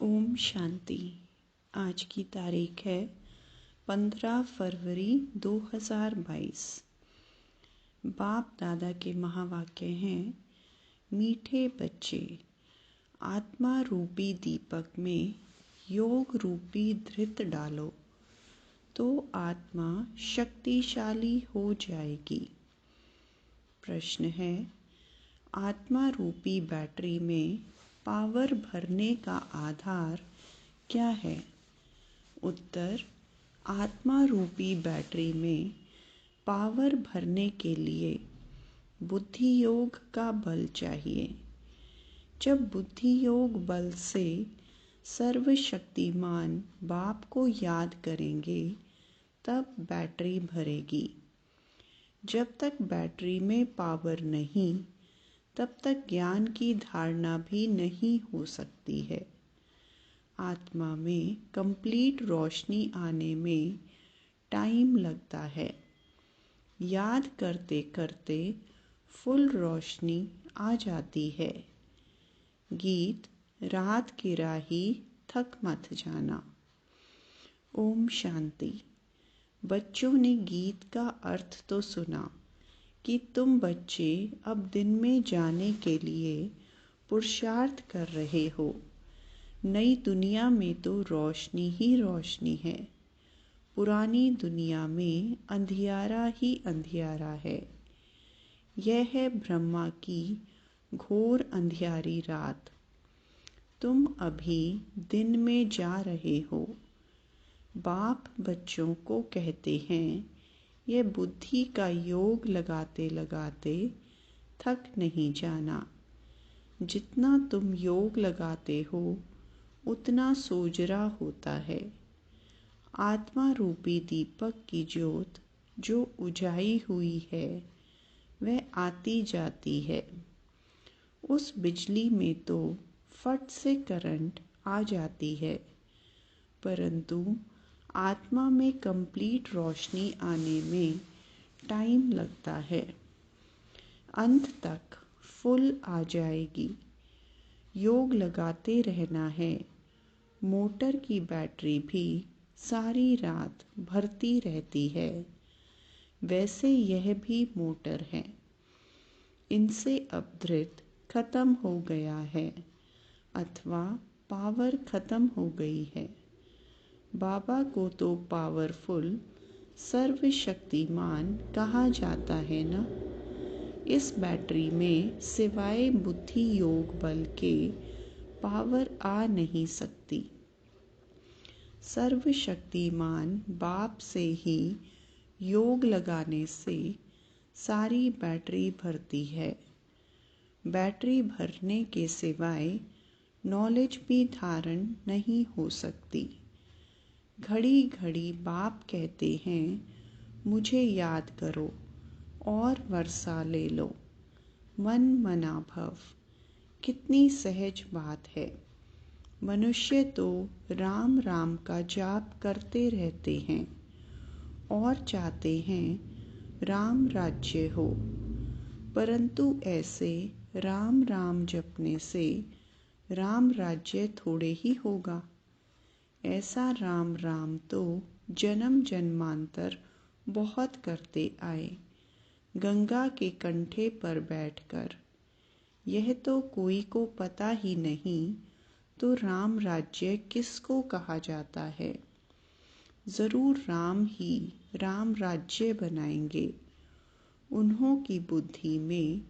ओम शांति। आज की तारीख है 15 फरवरी 2022। बाप दादा के महावाक्य हैं, मीठे बच्चे, आत्मा रूपी दीपक में योग रूपी धृत डालो तो आत्मा शक्तिशाली हो जाएगी। प्रश्न है, आत्मा रूपी बैटरी में पावर भरने का आधार क्या है? उत्तर, आत्मा रूपी बैटरी में पावर भरने के लिए बुद्धि योग का बल चाहिए। जब बुद्धि योग बल से सर्वशक्तिमान बाप को याद करेंगे तब बैटरी भरेगी। जब तक बैटरी में पावर नहीं तब तक ज्ञान की धारणा भी नहीं हो सकती है। आत्मा में कंप्लीट रोशनी आने में टाइम लगता है। याद करते करते फुल रोशनी आ जाती है। गीत रात की राही थक मत जाना। ओम शांति। बच्चों ने गीत का अर्थ तो सुना कि तुम बच्चे अब दिन में जाने के लिए पुरुषार्थ कर रहे हो। नई दुनिया में तो रोशनी ही रोशनी है, पुरानी दुनिया में अंधियारा ही अंधियारा है। यह है ब्रह्मा की घोर अंधियारी रात। तुम अभी दिन में जा रहे हो। बाप बच्चों को कहते हैं, यह बुद्धि का योग लगाते लगाते थक नहीं जाना। जितना तुम योग लगाते हो उतना सोजरा होता है। आत्मा रूपी दीपक की ज्योत जो उजाई हुई है वह आती जाती है। उस बिजली में तो फट से करंट आ जाती है, परंतु आत्मा में कंप्लीट रोशनी आने में टाइम लगता है। अंत तक फुल आ जाएगी। योग लगाते रहना है। मोटर की बैटरी भी सारी रात भरती रहती है, वैसे यह भी मोटर है। इनसे अब धृत खत्म हो गया है अथवा पावर खत्म हो गई है। बाबा को तो पावरफुल सर्वशक्तिमान कहा जाता है ना। इस बैटरी में सिवाय बुद्धि योग बल के पावर आ नहीं सकती। सर्वशक्तिमान बाप से ही योग लगाने से सारी बैटरी भरती है। बैटरी भरने के सिवाय नॉलेज भी धारण नहीं हो सकती। घड़ी घड़ी बाप कहते हैं, मुझे याद करो और वर्षा ले लो। मन मना भव, कितनी सहज बात है। मनुष्य तो राम राम का जाप करते रहते हैं और चाहते हैं राम राज्य हो, परंतु ऐसे राम राम जपने से राम राज्य थोड़े ही होगा। ऐसा राम राम तो जन्म जन्मांतर बहुत करते आए, गंगा के कंठे पर बैठकर। यह तो कोई को पता ही नहीं तो राम राज्य किसको कहा जाता है। जरूर राम ही राम राज्य बनाएंगे। उन्हों की बुद्धि में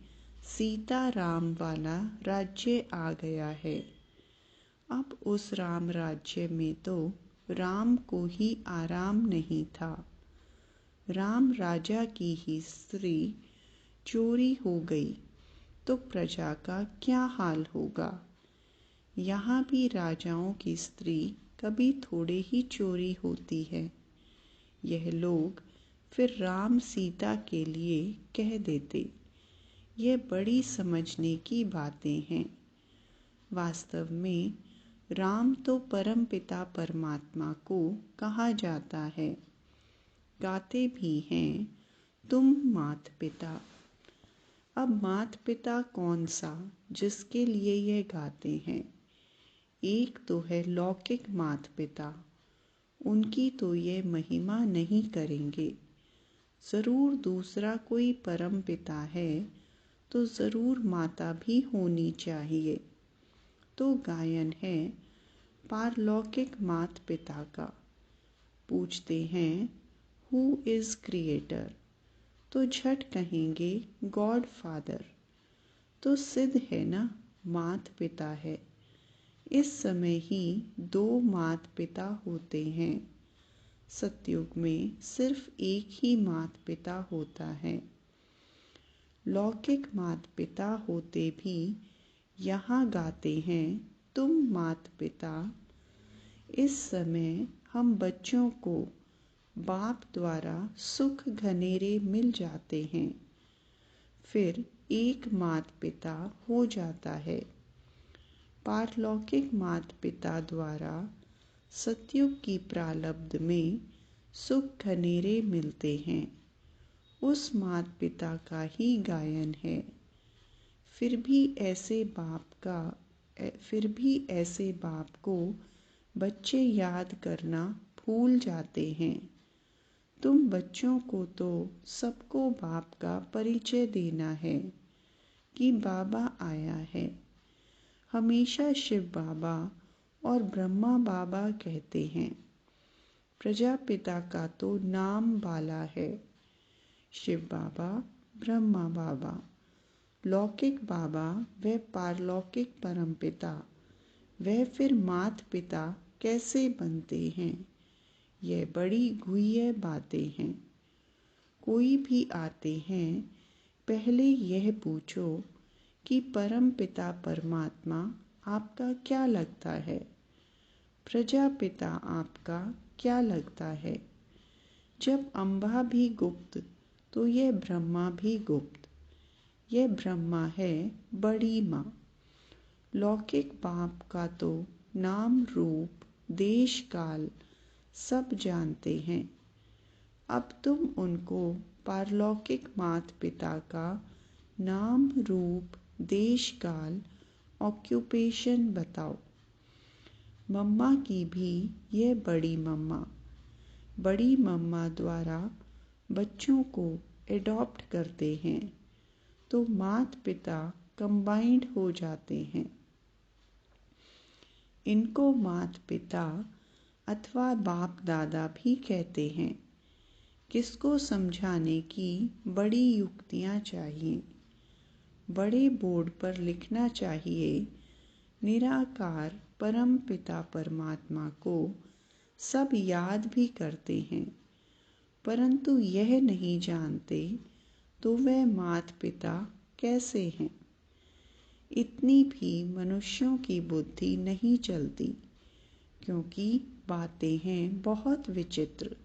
सीता राम वाला राज्य आ गया है। अब उस राम राज्य में तो राम को ही आराम नहीं था। राम राजा की ही स्त्री चोरी हो गई तो प्रजा का क्या हाल होगा। यहाँ भी राजाओं की स्त्री कभी थोड़े ही चोरी होती है। यह लोग फिर राम सीता के लिए कह देते। ये बड़ी समझने की बातें हैं। वास्तव में राम तो परम पिता परमात्मा को कहा जाता है। गाते भी हैं, तुम मात पिता। अब मात पिता कौन सा जिसके लिए यह गाते हैं? एक तो है लौकिक माता पिता, उनकी तो ये महिमा नहीं करेंगे। ज़रूर दूसरा कोई परम पिता है तो ज़रूर माता भी होनी चाहिए। तो गायन है पारलौकिक माता पिता का। पूछते हैं हु इज़ क्रिएटर, तो झट कहेंगे गॉड फादर। तो सिद्ध है ना माता पिता है। इस समय ही दो माता पिता होते हैं। सतयुग में सिर्फ एक ही माता पिता होता है। लौकिक माता पिता होते भी यहाँ गाते हैं तुम माता पिता। इस समय हम बच्चों को बाप द्वारा सुख घनेरे मिल जाते हैं, फिर एक माता पिता हो जाता है। पारलौकिक माता पिता द्वारा सतयुग की प्रारब्ध में सुख घनेरे मिलते हैं। उस माता पिता का ही गायन है। फिर भी ऐसे बाप को बच्चे याद करना भूल जाते हैं। तुम बच्चों को तो सबको बाप का परिचय देना है कि बाबा आया है। हमेशा शिव बाबा और ब्रह्मा बाबा कहते हैं। प्रजापिता का तो नाम बाला है। शिव बाबा, ब्रह्मा बाबा, लौकिक बाबा व पारलौकिक परमपिता, वह फिर माता पिता कैसे बनते हैं? यह बड़ी गुह्य बातें हैं। कोई भी आते हैं पहले यह पूछो कि परम पिता परमात्मा आपका क्या लगता है, प्रजापिता आपका क्या लगता है। जब अम्बा भी गुप्त तो यह ब्रह्मा भी गुप्त। यह ब्रह्मा है बड़ी माँ। लौकिक बाप का तो नाम रूप देश काल सब जानते हैं। अब तुम उनको पारलौकिक माता पिता का नाम रूप देश काल ऑक्यूपेशन बताओ। मम्मा की भी यह बड़ी मम्मा द्वारा बच्चों को एडॉप्ट करते हैं तो माता पिता कंबाइंड हो जाते हैं। इनको माता पिता अथवा बाप दादा भी कहते हैं। किसको समझाने की बड़ी युक्तियाँ चाहिए। बड़े बोर्ड पर लिखना चाहिए निराकार परम पिता परमात्मा को सब याद भी करते हैं, परंतु यह नहीं जानते तो वह माता पिता कैसे हैं। इतनी भी मनुष्यों की बुद्धि नहीं चलती, क्योंकि बातें हैं बहुत विचित्र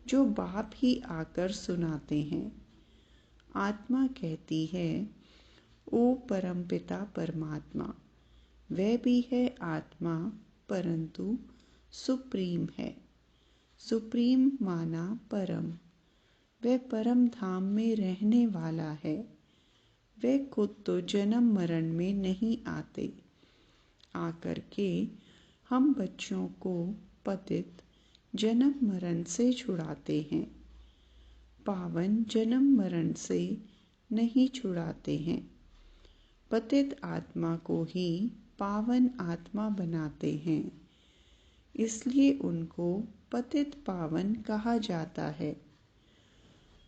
जो बाप ही आकर सुनाते हैं। आत्मा कहती है ओ परमपिता परमात्मा, वह भी है आत्मा परंतु सुप्रीम है। सुप्रीम माना परम, वह परम धाम में रहने वाला है। वे खुद तो जन्म मरण में नहीं आते। आकर के हम बच्चों को पतित जन्म मरण से छुड़ाते हैं, पावन जन्म मरण से नहीं छुड़ाते हैं। पतित आत्मा को ही पावन आत्मा बनाते हैं, इसलिए उनको पतित पावन कहा जाता है।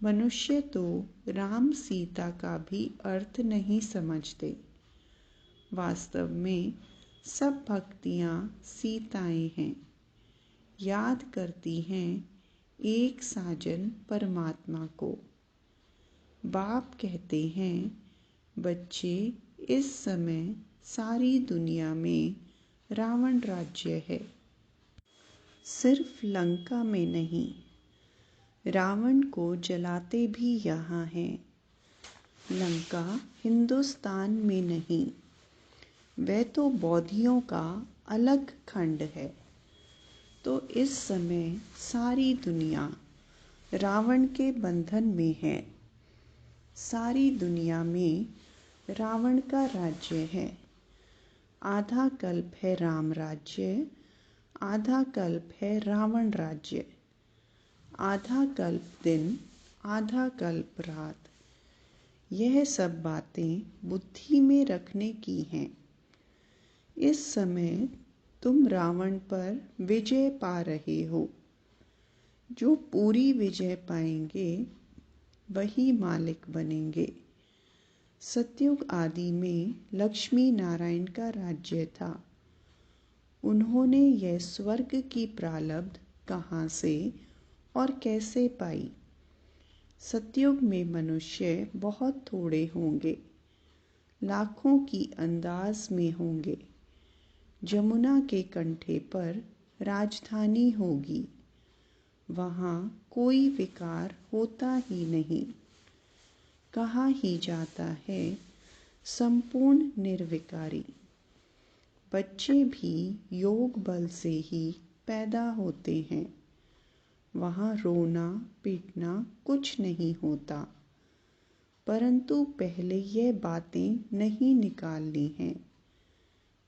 मनुष्य तो राम सीता का भी अर्थ नहीं समझते। वास्तव में सब भक्तियाँ सीताएं हैं, याद करती हैं एक साजन परमात्मा को। बाप कहते हैं बच्चे, इस समय सारी दुनिया में रावण राज्य है। सिर्फ लंका में नहीं, रावण को जलाते भी यहाँ हैं। लंका हिंदुस्तान में नहीं, वह तो बौद्धियों का अलग खंड है। तो इस समय सारी दुनिया रावण के बंधन में है। सारी दुनिया में रावण का राज्य है। आधा कल्प है राम राज्य, आधा कल्प है रावण राज्य। आधा कल्प दिन, आधा कल्प रात। यह सब बातें बुद्धि में रखने की हैं। इस समय तुम रावण पर विजय पा रहे हो। जो पूरी विजय पाएंगे वही मालिक बनेंगे। सतयुग आदि में लक्ष्मी नारायण का राज्य था। उन्होंने यह स्वर्ग की प्रारब्ध कहाँ से और कैसे पाई? सतयुग में मनुष्य बहुत थोड़े होंगे, लाखों की अंदाज में होंगे। जमुना के कंठे पर राजधानी होगी। वहाँ कोई विकार होता ही नहीं। कहा ही जाता है संपूर्ण निर्विकारी। बच्चे भी योग बल से ही पैदा होते हैं। वहाँ रोना पीटना कुछ नहीं होता। परंतु पहले ये बातें नहीं निकालनी हैं।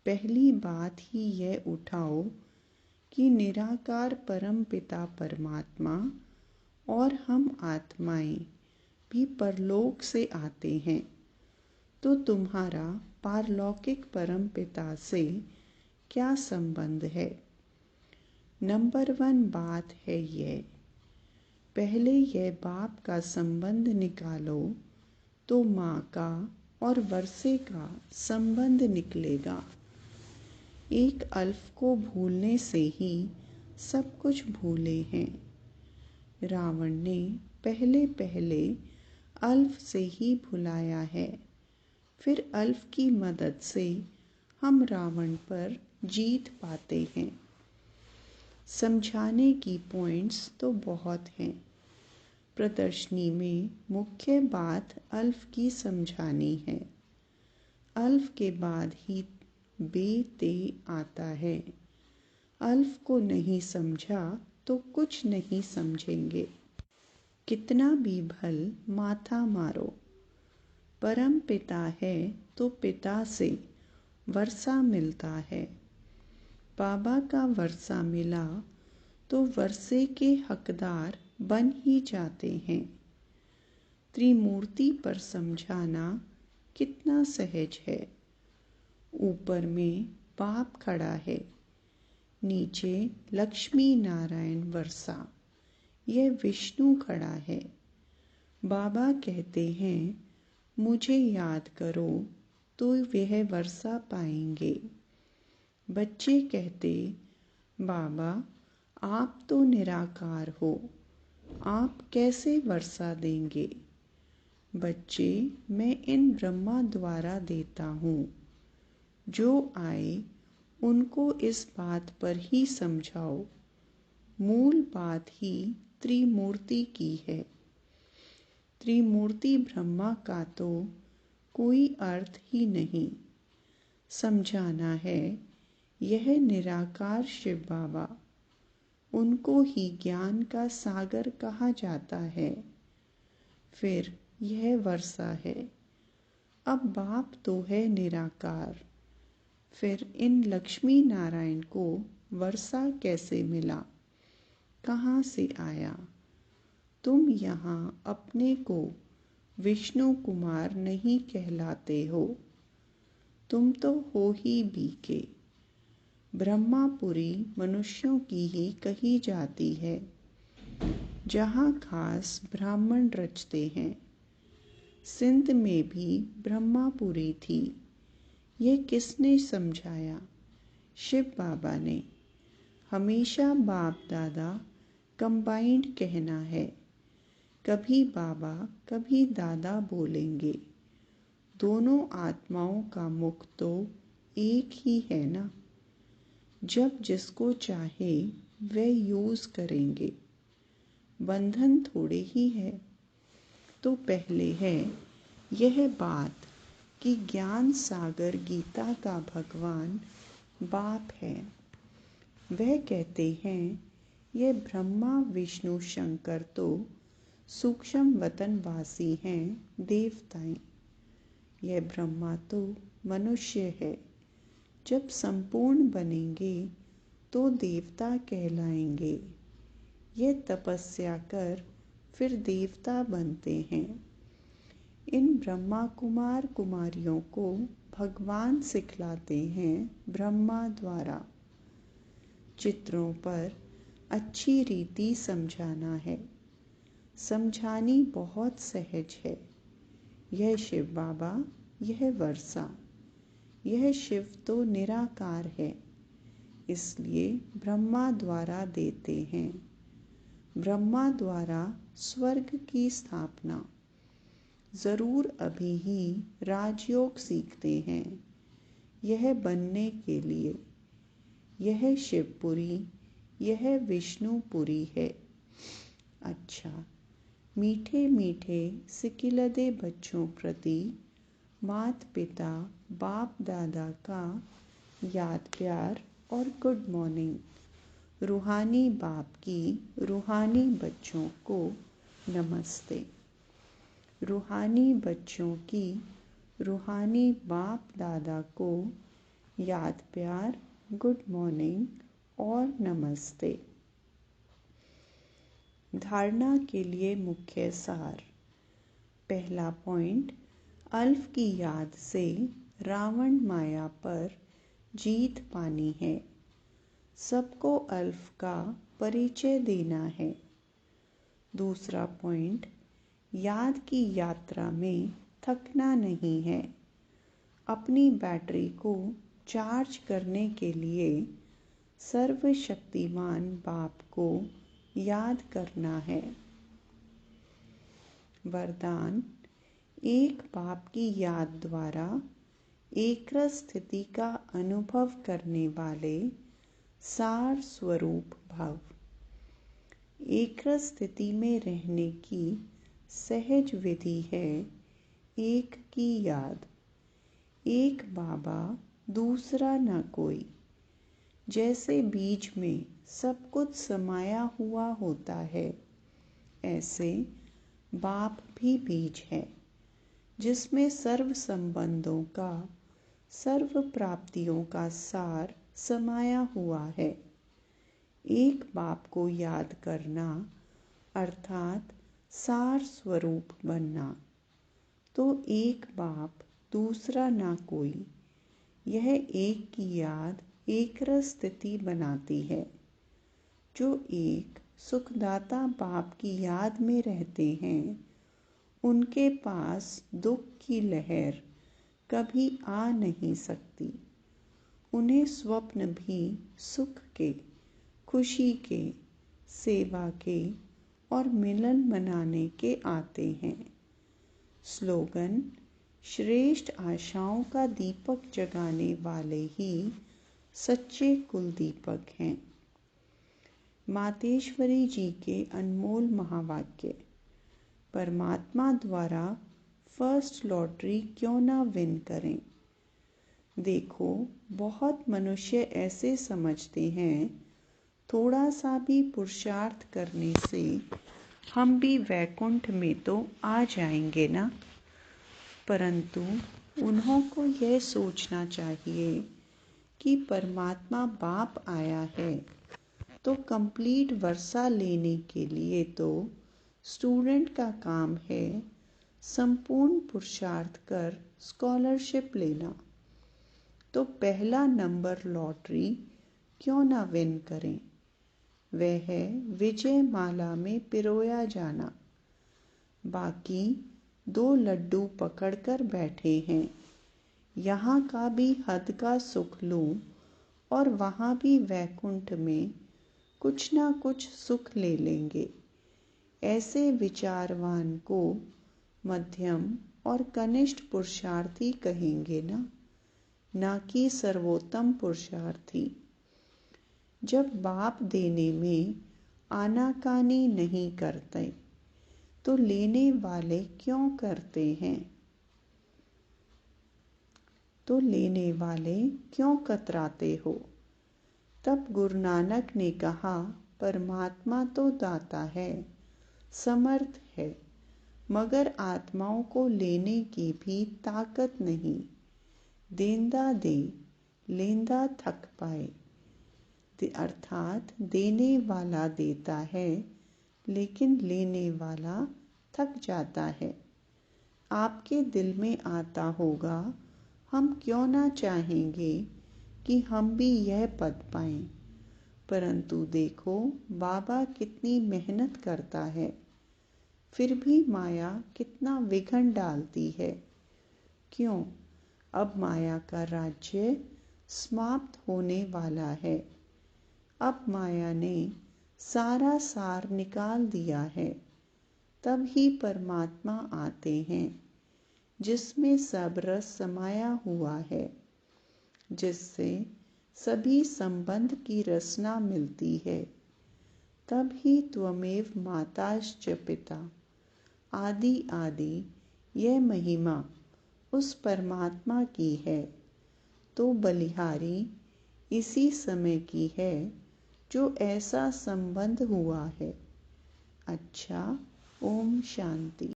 पहली बात ही यह उठाओ कि निराकार परम पिता परमात्मा और हम आत्माएं भी परलोक से आते हैं। तो तुम्हारा पारलौकिक परम पिता से क्या संबंध है? नंबर 1 बात है यह। पहले यह बाप का संबंध निकालो तो माँ का और वर्षे का संबंध निकलेगा। एक अल्फ को भूलने से ही सब कुछ भूले हैं। रावण ने पहले पहले अल्फ से ही भुलाया है। फिर अल्फ की मदद से हम रावण पर जीत पाते हैं। समझाने की पॉइंट्स तो बहुत हैं। प्रदर्शनी में मुख्य बात अल्फ की समझानी है। अल्फ के बाद ही बे-ते आता है। अल्फ को नहीं समझा तो कुछ नहीं समझेंगे। कितना भी भल माथा मारो, परम पिता है तो पिता से वर्षा मिलता है। बाबा का वर्षा मिला तो वर्षे के हकदार बन ही जाते हैं। त्रिमूर्ति पर समझाना कितना सहज है। ऊपर में बाप खड़ा है, नीचे लक्ष्मी नारायण वर्षा, यह विष्णु खड़ा है। बाबा कहते हैं मुझे याद करो तो वह वर्षा पाएंगे। बच्चे कहते बाबा आप तो निराकार हो, आप कैसे वर्षा देंगे? बच्चे मैं इन ब्रह्मा द्वारा देता हूँ। जो आए उनको इस बात पर ही समझाओ। मूल बात ही त्रिमूर्ति की है। त्रिमूर्ति ब्रह्मा का तो कोई अर्थ ही नहीं। समझाना है यह निराकार शिव बाबा, उनको ही ज्ञान का सागर कहा जाता है। फिर यह वर्षा है। अब बाप तो है निराकार, फिर इन लक्ष्मी नारायण को वर्षा कैसे मिला? कहाँ से आया? तुम यहाँ अपने को विष्णु कुमार नहीं कहलाते हो। तुम तो हो ही बीके। ब्रह्मापुरी मनुष्यों की ही कही जाती है, जहाँ खास ब्राह्मण रचते हैं। सिंध में भी ब्रह्मापुरी थी। ये किसने समझाया? शिव बाबा ने। हमेशा बाप दादा कंबाइंड कहना है। कभी बाबा कभी दादा बोलेंगे। दोनों आत्माओं का मुख तो एक ही है ना। जब जिसको चाहे वे यूज़ करेंगे। बंधन थोड़े ही है। तो पहले है यह बात कि ज्ञान सागर गीता का भगवान बाप है। वह कहते हैं ये ब्रह्मा विष्णु शंकर तो सूक्ष्म वतनवासी हैं देवताएं। यह ब्रह्मा तो मनुष्य है, जब संपूर्ण बनेंगे तो देवता कहलाएंगे। यह तपस्या कर फिर देवता बनते हैं। इन ब्रह्मा कुमार कुमारियों को भगवान सिखलाते हैं ब्रह्मा द्वारा। चित्रों पर अच्छी रीति समझाना है। समझानी बहुत सहज है। यह शिव बाबा, यह वर्षा, यह शिव तो निराकार है, इसलिए ब्रह्मा द्वारा देते हैं। ब्रह्मा द्वारा स्वर्ग की स्थापना। ज़रूर अभी ही राजयोग सीखते हैं यह बनने के लिए। यह शिवपुरी, यह विष्णुपुरी है। अच्छा, मीठे मीठे सिकिलदे बच्चों प्रति माता पिता बाप दादा का याद प्यार और गुड मॉर्निंग। रूहानी बाप की रूहानी बच्चों को नमस्ते। रूहानी बच्चों की रूहानी बाप दादा को याद प्यार, गुड मॉर्निंग और नमस्ते। धारणा के लिए मुख्य सार। पहला पॉइंट, अल्फ की याद से रावण माया पर जीत पानी है। सबको अल्फ का परिचय देना है। दूसरा पॉइंट, याद की यात्रा में थकना नहीं है। अपनी बैटरी को चार्ज करने के लिए सर्वशक्तिमान बाप को याद करना है। वरदान, एक बाप की याद द्वारा एकरस स्थिति का अनुभव करने वाले सार स्वरूप भव। एकरस स्थिति में रहने की सहज विधि है एक की याद। एक बाबा, दूसरा न कोई। जैसे बीज में सब कुछ समाया हुआ होता है, ऐसे बाप भी बीज है जिसमें सर्व संबंधों का, सर्व प्राप्तियों का सार समाया हुआ है। एक बाप को याद करना अर्थात सार स्वरूप बनना। तो एक बाप, दूसरा ना कोई, यह एक की याद एकरस स्थिति बनाती है। जो एक सुखदाता बाप की याद में रहते हैं, उनके पास दुख की लहर कभी आ नहीं सकती। उन्हें स्वप्न भी सुख के, खुशी के, सेवा के और मिलन मनाने के आते हैं। स्लोगन, श्रेष्ठ आशाओं का दीपक जगाने वाले ही सच्चे कुल दीपक हैं। मातेश्वरी जी के अनमोल महावाक्य। परमात्मा द्वारा फर्स्ट लॉटरी क्यों ना विन करें। देखो, बहुत मनुष्य ऐसे समझते हैं थोड़ा सा भी पुरुषार्थ करने से हम भी वैकुंठ में तो आ जाएंगे ना। परंतु उन्हों को यह सोचना चाहिए कि परमात्मा बाप आया है तो कंप्लीट वर्षा लेने के लिए तो स्टूडेंट का काम है संपूर्ण पुरुषार्थ कर स्कॉलरशिप लेना। तो पहला नंबर लॉटरी क्यों ना विन करें। वह है विजय माला में पिरोया जाना। बाकी 2 लड्डू पकड़कर बैठे हैं। यहाँ का भी हद का सुख लूं और वहाँ भी वैकुंठ में कुछ ना कुछ सुख ले लेंगे। ऐसे विचारवान को मध्यम और कनिष्ठ पुरुषार्थी कहेंगे ना कि सर्वोत्तम पुरुषार्थी। जब बाप देने में आनाकानी नहीं करते तो लेने वाले क्यों करते हैं। तो लेने वाले क्यों कतराते हो। तब गुरु नानक ने कहा, परमात्मा तो दाता है, समर्थ है, मगर आत्माओं को लेने की भी ताकत नहीं। देंदा दे, लेंदा थक पाए। अर्थात देने वाला देता है लेकिन लेने वाला थक जाता है। आपके दिल में आता होगा, हम क्यों ना चाहेंगे कि हम भी यह पद पाएं, परंतु देखो बाबा कितनी मेहनत करता है, फिर भी माया कितना विघ्न डालती है। क्यों? अब माया का राज्य समाप्त होने वाला है। अब माया ने सारा सार निकाल दिया है। तब ही परमात्मा आते हैं जिसमें सब रस समाया हुआ है, जिससे सभी संबंध की रसना मिलती है। तब ही त्वमेव माताश्च पिता आदि आदि यह महिमा उस परमात्मा की है, तो बलिहारी इसी समय की है जो ऐसा संबंध हुआ है। अच्छा, ओम शांति।